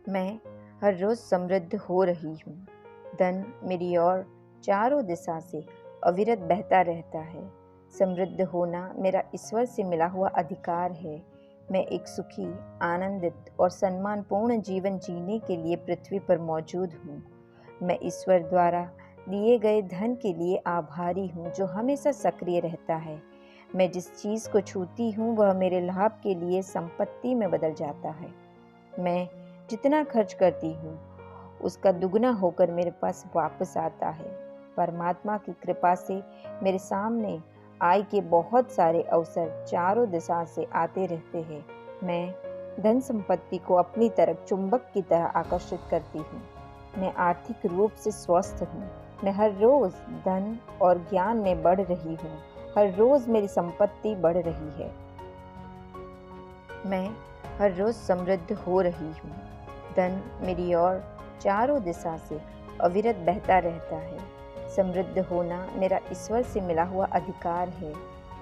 मैं हर रोज़ समृद्ध हो रही हूँ। धन मेरी ओर चारों दिशा से अविरत बहता रहता है। समृद्ध होना मेरा ईश्वर से मिला हुआ अधिकार है। मैं एक सुखी, आनंदित और सम्मानपूर्ण जीवन जीने के लिए पृथ्वी पर मौजूद हूँ। मैं ईश्वर द्वारा दिए गए धन के लिए आभारी हूँ, जो हमेशा सक्रिय रहता है। मैं जिस चीज़ को छूती हूँ, वह मेरे लाभ के लिए संपत्ति में बदल जाता है। मैं जितना खर्च करती हूँ, उसका दुगना होकर मेरे पास वापस आता है। परमात्मा की कृपा से मेरे सामने आय के बहुत सारे अवसर चारों दिशा से आते रहते हैं। मैं धन संपत्ति को अपनी तरफ चुंबक की तरह आकर्षित करती हूँ। मैं आर्थिक रूप से स्वस्थ हूँ। मैं हर रोज़ धन और ज्ञान में बढ़ रही हूँ। हर रोज़ मेरी संपत्ति बढ़ रही है। मैं हर रोज़ समृद्ध हो रही हूँ। धन मेरी ओर चारों दिशा से अविरत बहता रहता है। समृद्ध होना मेरा ईश्वर से मिला हुआ अधिकार है।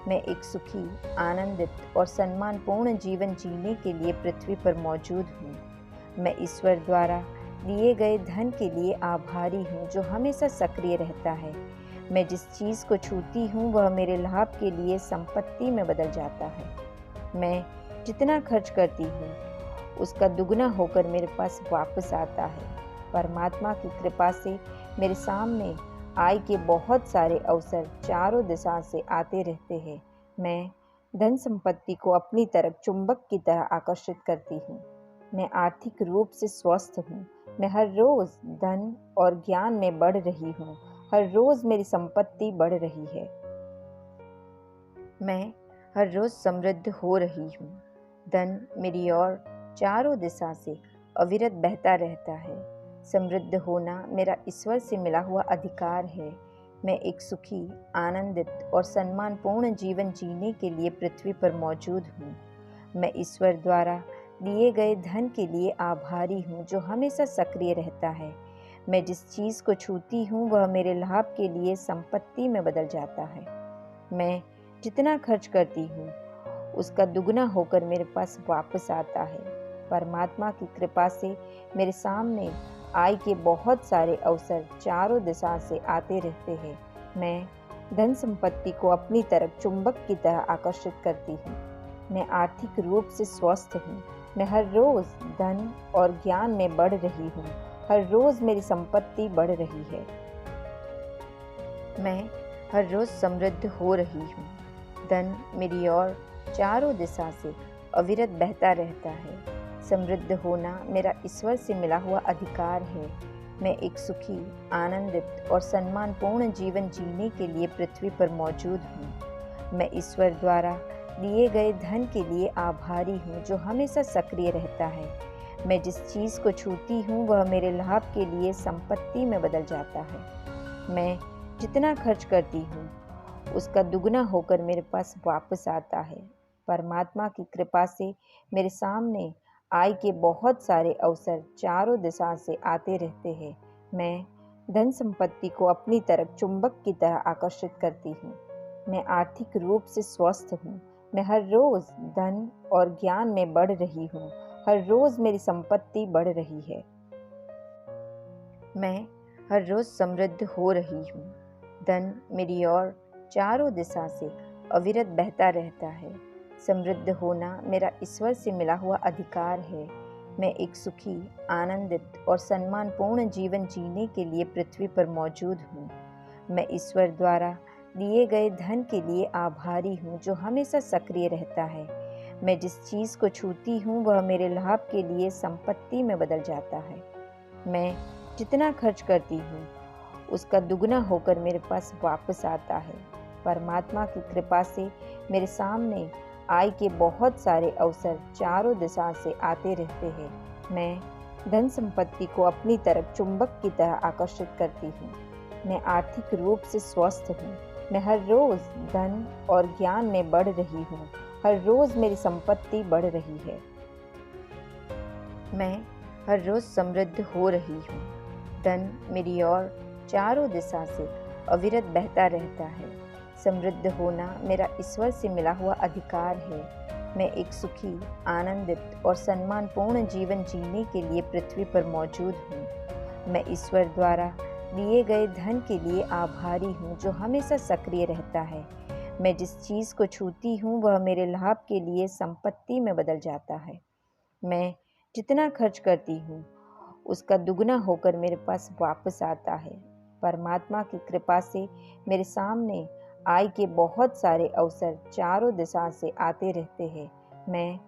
मैं एक सुखी, आनंदित और सम्मानपूर्ण जीवन जीने के लिए पृथ्वी पर मौजूद हूँ। मैं ईश्वर द्वारा दिए गए धन के लिए आभारी हूँ, जो हमेशा सक्रिय रहता है। मैं जिस चीज़ को छूती हूँ, वह मेरे लाभ के लिए संपत्ति में बदल जाता है। मैं जितना खर्च करती हूँ, उसका दुगना होकर मेरे पास वापस आता है। परमात्मा की कृपा से मेरे सामने आय के बहुत सारे अवसर चारों दिशा से आते रहते हैं। मैं धन संपत्ति को अपनी तरफ चुंबक की तरह आकर्षित करती हूँ। मैं आर्थिक रूप से स्वस्थ हूँ। मैं हर रोज़ धन और ज्ञान में बढ़ रही हूँ। हर रोज़ मेरी संपत्ति बढ़ रही है। मैं हर रोज़ समृद्ध हो रही हूँ। धन मेरी ओर चारों दिशा से अविरत बहता रहता है। समृद्ध होना मेरा ईश्वर से मिला हुआ अधिकार है। मैं एक सुखी, आनंदित और सम्मानपूर्ण जीवन जीने के लिए पृथ्वी पर मौजूद हूँ। मैं ईश्वर द्वारा दिए गए धन के लिए आभारी हूँ, जो हमेशा सक्रिय रहता है। मैं जिस चीज़ को छूती हूँ, वह मेरे लाभ के लिए संपत्ति में बदल जाता है। मैं जितना खर्च करती हूँ, उसका दुगना होकर मेरे पास वापस आता है। परमात्मा की कृपा से मेरे सामने आय के बहुत सारे अवसर चारों दिशा से आते रहते हैं। मैं धन संपत्ति को अपनी तरफ चुंबक की तरह आकर्षित करती हूँ। मैं आर्थिक रूप से स्वस्थ हूँ। मैं हर रोज़ धन और ज्ञान में बढ़ रही हूँ। हर रोज़ मेरी संपत्ति बढ़ रही है। मैं हर रोज़ समृद्ध हो रही हूँ। धन मेरी ओर चारों दिशा से अविरत बहता रहता है। समृद्ध होना मेरा ईश्वर से मिला हुआ अधिकार है। मैं एक सुखी, आनंदित और सम्मानपूर्ण जीवन जीने के लिए पृथ्वी पर मौजूद हूँ। मैं ईश्वर द्वारा दिए गए धन के लिए आभारी हूँ, जो हमेशा सक्रिय रहता है। मैं जिस चीज़ को छूती हूँ, वह मेरे लाभ के लिए संपत्ति में बदल जाता है। मैं जितना खर्च करती हूँ, उसका दुगना होकर मेरे पास वापस आता है। परमात्मा की कृपा से मेरे सामने आय के बहुत सारे अवसर चारों दिशा से आते रहते हैं। मैं धन संपत्ति को अपनी तरफ चुंबक की तरह आकर्षित करती हूँ। मैं आर्थिक रूप से स्वस्थ हूँ। मैं हर रोज़ धन और ज्ञान में बढ़ रही हूँ। हर रोज़ मेरी संपत्ति बढ़ रही है। मैं हर रोज़ समृद्ध हो रही हूँ। धन मेरी ओर चारों दिशा से अविरत बहता रहता है। समृद्ध होना मेरा ईश्वर से मिला हुआ अधिकार है। मैं एक सुखी, आनंदित और सम्मानपूर्ण जीवन जीने के लिए पृथ्वी पर मौजूद हूँ। मैं ईश्वर द्वारा दिए गए धन के लिए आभारी हूँ, जो हमेशा सक्रिय रहता है। मैं जिस चीज़ को छूती हूँ, वह मेरे लाभ के लिए संपत्ति में बदल जाता है। मैं जितना खर्च करती हूँ, उसका दुगना होकर मेरे पास वापस आता है। परमात्मा की कृपा से मेरे सामने आय के बहुत सारे अवसर चारों दिशा से आते रहते हैं। मैं धन संपत्ति को अपनी तरफ चुंबक की तरह आकर्षित करती हूँ। मैं आर्थिक रूप से स्वस्थ हूँ। मैं हर रोज़ धन और ज्ञान में बढ़ रही हूँ। हर रोज़ मेरी संपत्ति बढ़ रही है। मैं हर रोज़ समृद्ध हो रही हूँ। धन मेरी ओर चारों दिशा से अविरत बहता रहता है। समृद्ध होना मेरा ईश्वर से मिला हुआ अधिकार है। मैं एक सुखी, आनंदित और सम्मानपूर्ण जीवन जीने के लिए पृथ्वी पर मौजूद हूँ। मैं ईश्वर द्वारा दिए गए धन के लिए आभारी हूँ जो हमेशा सक्रिय रहता है। मैं जिस चीज़ को छूती हूँ वह मेरे लाभ के लिए संपत्ति में बदल जाता है। मैं जितना खर्च करती हूँ उसका दुगना होकर मेरे पास वापस आता है। परमात्मा की कृपा से मेरे सामने आय के बहुत सारे अवसर चारों दिशा से आते रहते हैं। मैं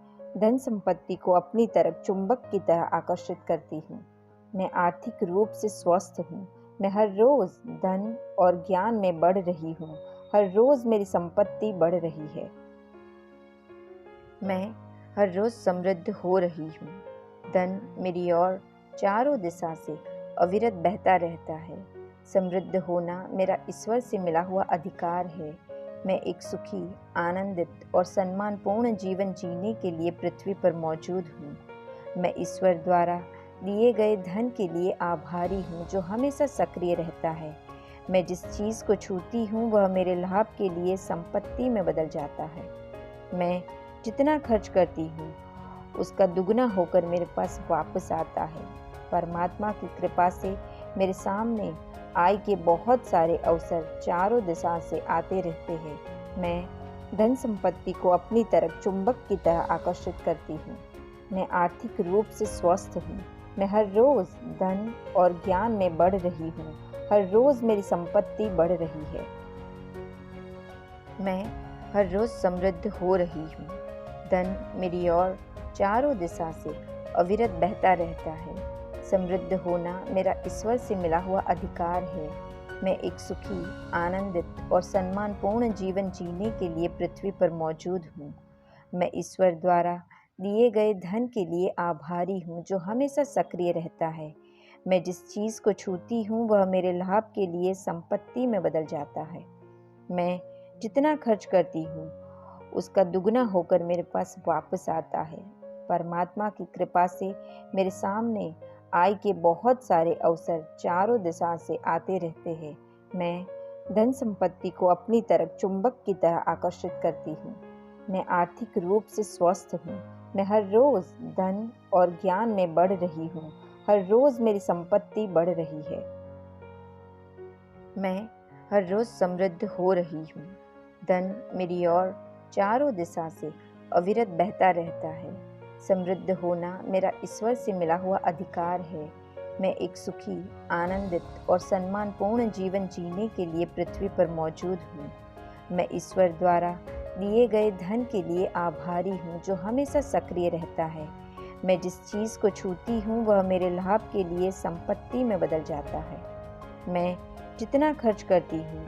धन संपत्ति को अपनी तरफ चुंबक की तरह आकर्षित करती हूँ। मैं आर्थिक रूप से स्वस्थ हूँ। मैं हर रोज धन और ज्ञान में बढ़ रही हूँ। हर रोज मेरी संपत्ति बढ़ रही है। मैं हर रोज समृद्ध हो रही हूँ। धन मेरी ओर चारों दिशा से अविरत बहता रहता है। समृद्ध होना मेरा ईश्वर से मिला हुआ अधिकार है। मैं एक सुखी, आनंदित और सम्मानपूर्ण जीवन जीने के लिए पृथ्वी पर मौजूद हूँ। मैं ईश्वर द्वारा दिए गए धन के लिए आभारी हूँ जो हमेशा सक्रिय रहता है। मैं जिस चीज़ को छूती हूँ वह मेरे लाभ के लिए संपत्ति में बदल जाता है। मैं जितना खर्च करती हूँ उसका दुगना होकर मेरे पास वापस आता है। परमात्मा की कृपा से मेरे सामने आय के बहुत सारे अवसर चारों दिशा से आते रहते हैं। मैं धन संपत्ति को अपनी तरफ चुंबक की तरह आकर्षित करती हूँ। मैं आर्थिक रूप से स्वस्थ हूँ। मैं हर रोज धन और ज्ञान में बढ़ रही हूँ। हर रोज मेरी संपत्ति बढ़ रही है। मैं हर रोज समृद्ध हो रही हूँ। धन मेरी ओर चारों दिशा से अविरत बहता रहता है। समृद्ध होना मेरा ईश्वर से मिला हुआ अधिकार है। मैं एक सुखी, आनंदित और सम्मानपूर्ण जीवन जीने के लिए पृथ्वी पर मौजूद हूँ। मैं ईश्वर द्वारा दिए गए धन के लिए आभारी हूँ जो हमेशा सक्रिय रहता है। मैं जिस चीज़ को छूती हूँ वह मेरे लाभ के लिए संपत्ति में बदल जाता है। मैं जितना खर्च करती हूँ उसका दुगना होकर मेरे पास वापस आता है। परमात्मा की कृपा से मेरे सामने आय के बहुत सारे अवसर चारों दिशा से आते रहते हैं। मैं धन संपत्ति को अपनी तरफ चुंबक की तरह आकर्षित करती हूँ। मैं आर्थिक रूप से स्वस्थ हूँ। मैं हर रोज धन और ज्ञान में बढ़ रही हूँ। हर रोज मेरी संपत्ति बढ़ रही है। मैं हर रोज समृद्ध हो रही हूँ। धन मेरी ओर चारों दिशा से अविरत बहता रहता है। समृद्ध होना मेरा ईश्वर से मिला हुआ अधिकार है। मैं एक सुखी, आनंदित और सम्मानपूर्ण जीवन जीने के लिए पृथ्वी पर मौजूद हूँ। मैं ईश्वर द्वारा दिए गए धन के लिए आभारी हूँ जो हमेशा सक्रिय रहता है। मैं जिस चीज़ को छूती हूँ वह मेरे लाभ के लिए संपत्ति में बदल जाता है। मैं जितना खर्च करती हूँ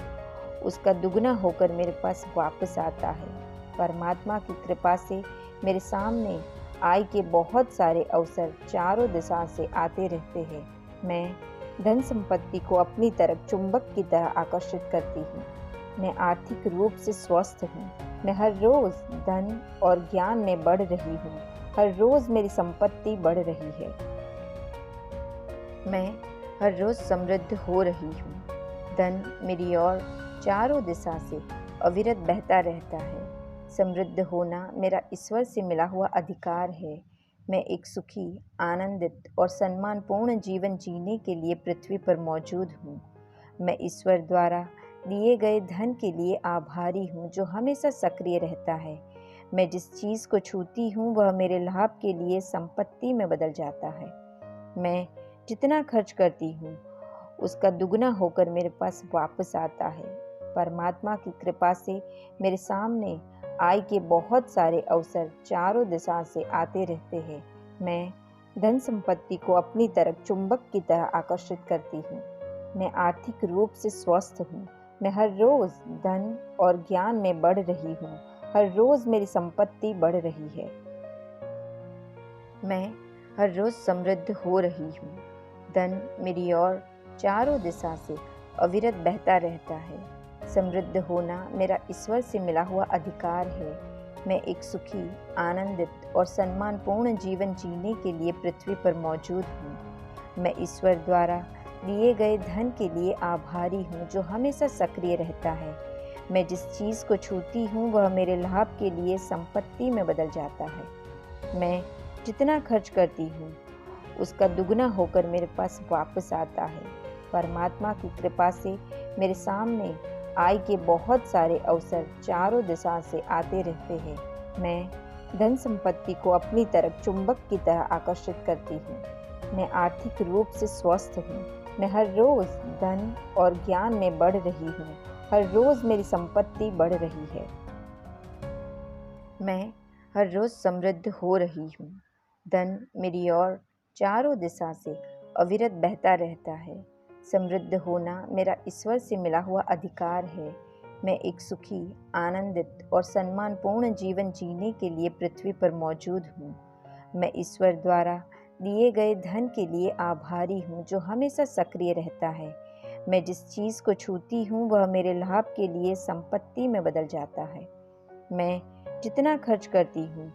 उसका दुगना होकर मेरे पास वापस आता है। परमात्मा की कृपा से मेरे सामने आय के बहुत सारे अवसर चारों दिशा से आते रहते हैं। मैं धन संपत्ति को अपनी तरफ चुंबक की तरह आकर्षित करती हूँ। मैं आर्थिक रूप से स्वस्थ हूँ। मैं हर रोज धन और ज्ञान में बढ़ रही हूँ। हर रोज मेरी संपत्ति बढ़ रही है। मैं हर रोज समृद्ध हो रही हूँ। धन मेरी ओर चारों दिशा से अविरत बहता रहता है। समृद्ध होना मेरा ईश्वर से मिला हुआ अधिकार है। मैं एक सुखी, आनंदित और सम्मानपूर्ण जीवन जीने के लिए पृथ्वी पर मौजूद हूँ। मैं ईश्वर द्वारा दिए गए धन के लिए आभारी हूँ जो हमेशा सक्रिय रहता है। मैं जिस चीज़ को छूती हूँ वह मेरे लाभ के लिए संपत्ति में बदल जाता है। मैं जितना खर्च करती हूँ उसका दुगना होकर मेरे पास वापस आता है। परमात्मा की कृपा से मेरे सामने आय के बहुत सारे अवसर चारों दिशा से आते रहते हैं। मैं धन संपत्ति को अपनी तरफ चुंबक की तरह आकर्षित करती हूँ। मैं आर्थिक रूप से स्वस्थ हूँ। मैं हर रोज धन और ज्ञान में बढ़ रही हूँ। हर रोज मेरी संपत्ति बढ़ रही है। मैं हर रोज समृद्ध हो रही हूँ। धन मेरी ओर चारों दिशा से अविरत बहता रहता है। समृद्ध होना मेरा ईश्वर से मिला हुआ अधिकार है। मैं एक सुखी, आनंदित और सम्मानपूर्ण जीवन जीने के लिए पृथ्वी पर मौजूद हूँ। मैं ईश्वर द्वारा दिए गए धन के लिए आभारी हूँ जो हमेशा सक्रिय रहता है। मैं जिस चीज़ को छूती हूँ वह मेरे लाभ के लिए संपत्ति में बदल जाता है। मैं जितना खर्च करती हूँ उसका दुगना होकर मेरे पास वापस आता है। परमात्मा की कृपा से मेरे सामने आय के बहुत सारे अवसर चारों दिशा से आते रहते हैं। मैं धन संपत्ति को अपनी तरफ चुंबक की तरह आकर्षित करती हूँ। मैं आर्थिक रूप से स्वस्थ हूँ। मैं हर रोज धन और ज्ञान में बढ़ रही हूँ। हर रोज मेरी संपत्ति बढ़ रही है। मैं हर रोज समृद्ध हो रही हूँ। धन मेरी ओर चारों दिशा से अविरत बहता रहता है। समृद्ध होना मेरा ईश्वर से मिला हुआ अधिकार है। मैं एक सुखी, आनंदित और सम्मानपूर्ण जीवन जीने के लिए पृथ्वी पर मौजूद हूँ। मैं ईश्वर द्वारा दिए गए धन के लिए आभारी हूँ जो हमेशा सक्रिय रहता है। मैं जिस चीज़ को छूती हूँ वह मेरे लाभ के लिए संपत्ति में बदल जाता है। मैं जितना खर्च करती हूँ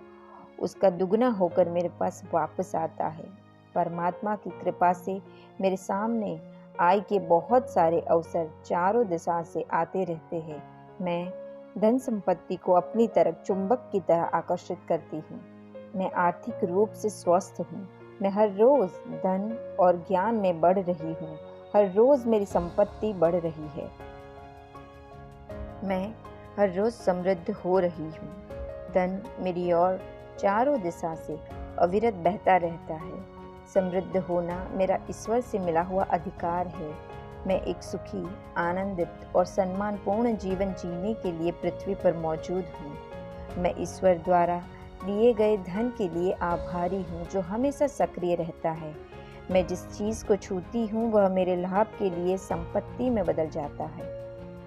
उसका दुगना होकर मेरे पास वापस आता है। परमात्मा की कृपा से मेरे सामने आय के बहुत सारे अवसर चारों दिशा से आते रहते हैं। मैं धन संपत्ति को अपनी तरफ चुंबक की तरह आकर्षित करती हूँ। मैं आर्थिक रूप से स्वस्थ हूँ। मैं हर रोज धन और ज्ञान में बढ़ रही हूँ। हर रोज मेरी संपत्ति बढ़ रही है। मैं हर रोज समृद्ध हो रही हूँ। धन मेरी ओर चारों दिशा से अविरत बहता रहता है। समृद्ध होना मेरा ईश्वर से मिला हुआ अधिकार है। मैं एक सुखी, आनंदित और सम्मानपूर्ण जीवन जीने के लिए पृथ्वी पर मौजूद हूँ। मैं ईश्वर द्वारा दिए गए धन के लिए आभारी हूँ जो हमेशा सक्रिय रहता है। मैं जिस चीज़ को छूती हूँ वह मेरे लाभ के लिए संपत्ति में बदल जाता है।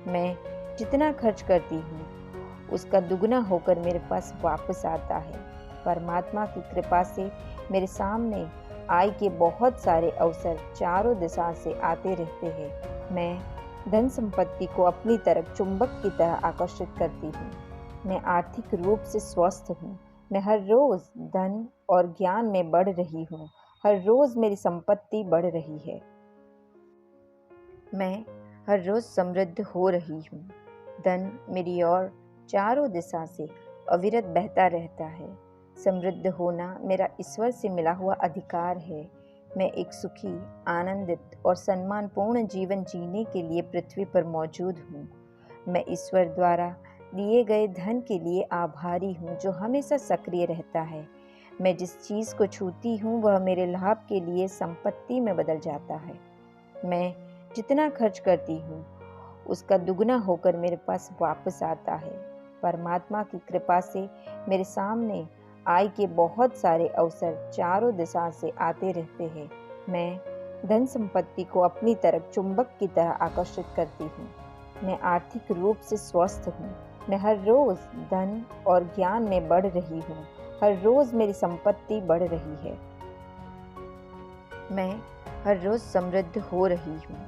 मैं जितना खर्च करती हूँ उसका दुगना होकर मेरे पास वापस आता है। परमात्मा की कृपा से मेरे सामने आय के बहुत सारे अवसर चारों दिशा से आते रहते हैं। मैं धन संपत्ति को अपनी तरफ चुंबक की तरह आकर्षित करती हूँ। मैं आर्थिक रूप से स्वस्थ हूँ। मैं हर रोज धन और ज्ञान में बढ़ रही हूँ। हर रोज मेरी संपत्ति बढ़ रही है। मैं हर रोज समृद्ध हो रही हूँ। धन मेरी ओर चारों दिशा से अविरत बहता रहता है। समृद्ध होना मेरा ईश्वर से मिला हुआ अधिकार है। मैं एक सुखी, आनंदित और सम्मानपूर्ण जीवन जीने के लिए पृथ्वी पर मौजूद हूँ। मैं ईश्वर द्वारा दिए गए धन के लिए आभारी हूँ जो हमेशा सक्रिय रहता है। मैं जिस चीज़ को छूती हूँ वह मेरे लाभ के लिए संपत्ति में बदल जाता है। मैं जितना खर्च करती हूँ उसका दुगना होकर मेरे पास वापस आता है। परमात्मा की कृपा से मेरे सामने आय के बहुत सारे अवसर चारों दिशा से आते रहते हैं। मैं धन संपत्ति को अपनी तरफ चुंबक की तरह आकर्षित करती हूँ। मैं आर्थिक रूप से स्वस्थ हूँ। मैं हर रोज धन और ज्ञान में बढ़ रही हूँ। हर रोज मेरी संपत्ति बढ़ रही है। मैं हर रोज समृद्ध हो रही हूँ।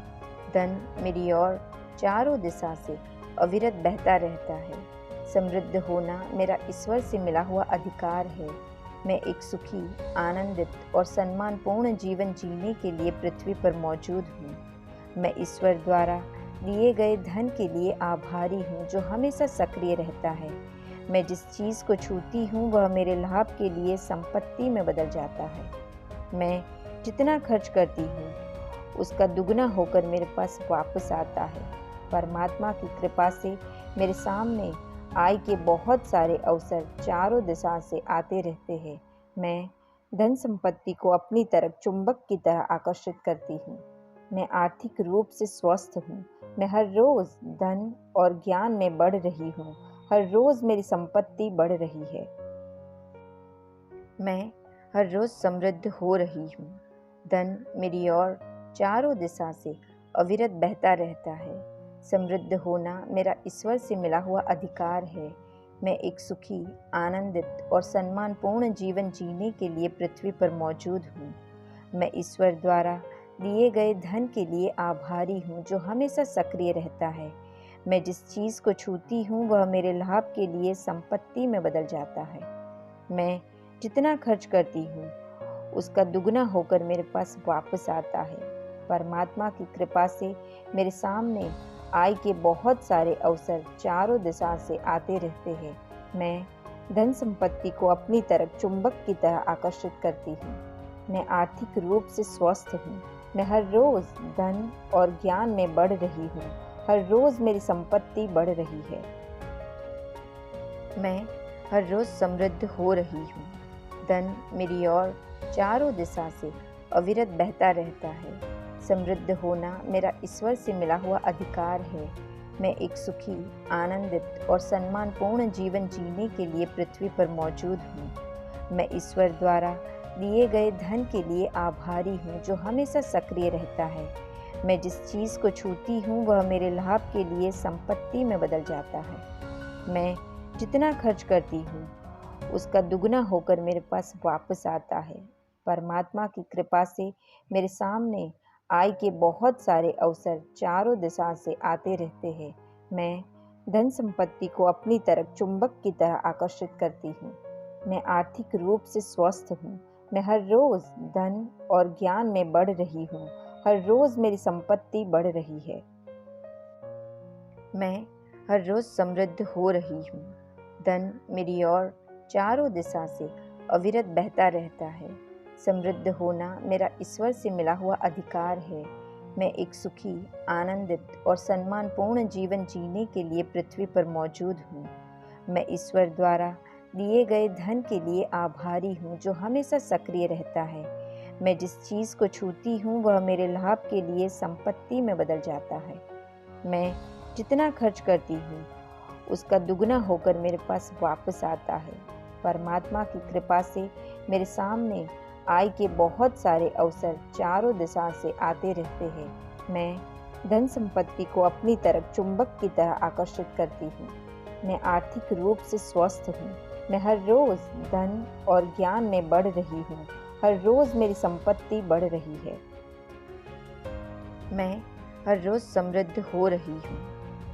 धन मेरी ओर चारों दिशा से अविरत बहता रहता है। समृद्ध होना मेरा ईश्वर से मिला हुआ अधिकार है। मैं एक सुखी, आनंदित और सम्मानपूर्ण जीवन जीने के लिए पृथ्वी पर मौजूद हूँ। मैं ईश्वर द्वारा दिए गए धन के लिए आभारी हूँ जो हमेशा सक्रिय रहता है। मैं जिस चीज़ को छूती हूँ वह मेरे लाभ के लिए संपत्ति में बदल जाता है। मैं जितना खर्च करती हूँ उसका दुगना होकर मेरे पास वापस आता है। परमात्मा की कृपा से मेरे सामने आय के बहुत सारे अवसर चारों दिशा से आते रहते हैं। मैं धन संपत्ति को अपनी तरफ चुंबक की तरह आकर्षित करती हूँ। मैं आर्थिक रूप से स्वस्थ हूँ। मैं हर रोज धन और ज्ञान में बढ़ रही हूँ। हर रोज मेरी संपत्ति बढ़ रही है। मैं हर रोज समृद्ध हो रही हूँ। धन मेरी ओर चारों दिशा से अविरत बहता रहता है। समृद्ध होना मेरा ईश्वर से मिला हुआ अधिकार है। मैं एक सुखी, आनंदित और सम्मानपूर्ण जीवन जीने के लिए पृथ्वी पर मौजूद हूँ। मैं ईश्वर द्वारा दिए गए धन के लिए आभारी हूँ जो हमेशा सक्रिय रहता है। मैं जिस चीज़ को छूती हूँ वह मेरे लाभ के लिए संपत्ति में बदल जाता है। मैं जितना खर्च करती हूँ उसका दुगना होकर मेरे पास वापस आता है। परमात्मा की कृपा से मेरे सामने आय के बहुत सारे अवसर चारों दिशा से आते रहते हैं। मैं धन संपत्ति को अपनी तरफ चुंबक की तरह आकर्षित करती हूँ। मैं आर्थिक रूप से स्वस्थ हूँ। मैं हर रोज धन और ज्ञान में बढ़ रही हूँ। हर रोज मेरी संपत्ति बढ़ रही है। मैं हर रोज समृद्ध हो रही हूँ। धन मेरी ओर चारों दिशा से अविरत बहता रहता है। समृद्ध होना मेरा ईश्वर से मिला हुआ अधिकार है। मैं एक सुखी, आनंदित और सम्मानपूर्ण जीवन जीने के लिए पृथ्वी पर मौजूद हूँ। मैं ईश्वर द्वारा दिए गए धन के लिए आभारी हूँ जो हमेशा सक्रिय रहता है। मैं जिस चीज़ को छूती हूँ वह मेरे लाभ के लिए संपत्ति में बदल जाता है। मैं जितना खर्च करती हूँ उसका दुगना होकर मेरे पास वापस आता है। परमात्मा की कृपा से मेरे सामने आय के बहुत सारे अवसर चारों दिशा से आते रहते हैं। मैं धन संपत्ति को अपनी तरफ चुंबक की तरह आकर्षित करती हूँ। मैं आर्थिक रूप से स्वस्थ हूँ। मैं हर रोज धन और ज्ञान में बढ़ रही हूँ। हर रोज मेरी संपत्ति बढ़ रही है। मैं हर रोज समृद्ध हो रही हूँ। धन मेरी ओर चारों दिशा से अविरत बहता रहता है। समृद्ध होना मेरा ईश्वर से मिला हुआ अधिकार है। मैं एक सुखी, आनंदित और सम्मानपूर्ण जीवन जीने के लिए पृथ्वी पर मौजूद हूँ। मैं ईश्वर द्वारा दिए गए धन के लिए आभारी हूँ जो हमेशा सक्रिय रहता है। मैं जिस चीज़ को छूती हूँ वह मेरे लाभ के लिए संपत्ति में बदल जाता है। मैं जितना खर्च करती हूँ उसका दुगना होकर मेरे पास वापस आता है। परमात्मा की कृपा से मेरे सामने आय के बहुत सारे अवसर चारों दिशा से आते रहते हैं। मैं धन संपत्ति को अपनी तरफ चुंबक की तरह आकर्षित करती हूँ। मैं आर्थिक रूप से स्वस्थ हूँ। मैं हर रोज धन और ज्ञान में बढ़ रही हूँ। हर रोज मेरी संपत्ति बढ़ रही है। मैं हर रोज समृद्ध हो रही हूँ।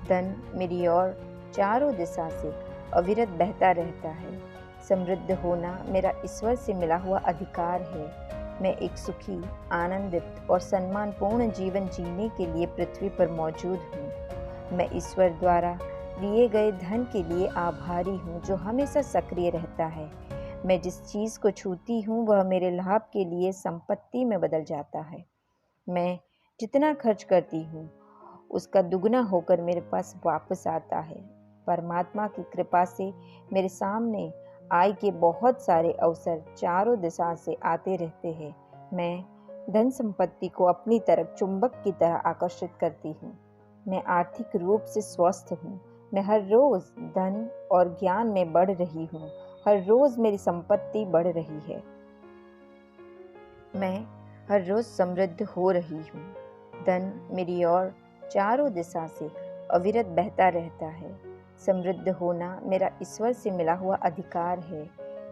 धन मेरी ओर चारों दिशा से अविरत बहता रहता है। समृद्ध होना मेरा ईश्वर से मिला हुआ अधिकार है। मैं एक सुखी, आनंदित और सम्मानपूर्ण जीवन जीने के लिए पृथ्वी पर मौजूद हूँ। मैं ईश्वर द्वारा दिए गए धन के लिए आभारी हूँ जो हमेशा सक्रिय रहता है। मैं जिस चीज़ को छूती हूँ वह मेरे लाभ के लिए संपत्ति में बदल जाता है। मैं जितना खर्च करती हूँ उसका दुगना होकर मेरे पास वापस आता है। परमात्मा की कृपा से मेरे सामने आय के बहुत सारे अवसर चारों दिशा से आते रहते हैं। मैं धन संपत्ति को अपनी तरफ चुंबक की तरह आकर्षित करती हूँ। मैं आर्थिक रूप से स्वस्थ हूँ। मैं हर रोज धन और ज्ञान में बढ़ रही हूँ। हर रोज मेरी संपत्ति बढ़ रही है। मैं हर रोज समृद्ध हो रही हूँ। धन मेरी ओर चारों दिशा से अविरत बहता रहता है। समृद्ध होना मेरा ईश्वर से मिला हुआ अधिकार है।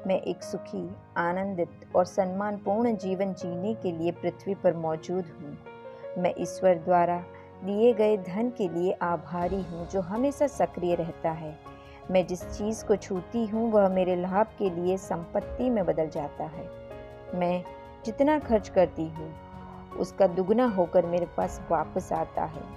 मैं एक सुखी, आनंदित और सम्मानपूर्ण जीवन जीने के लिए पृथ्वी पर मौजूद हूँ। मैं ईश्वर द्वारा दिए गए धन के लिए आभारी हूँ जो हमेशा सक्रिय रहता है। मैं जिस चीज़ को छूती हूँ वह मेरे लाभ के लिए संपत्ति में बदल जाता है। मैं जितना खर्च करती हूँ उसका दुगना होकर मेरे पास वापस आता है।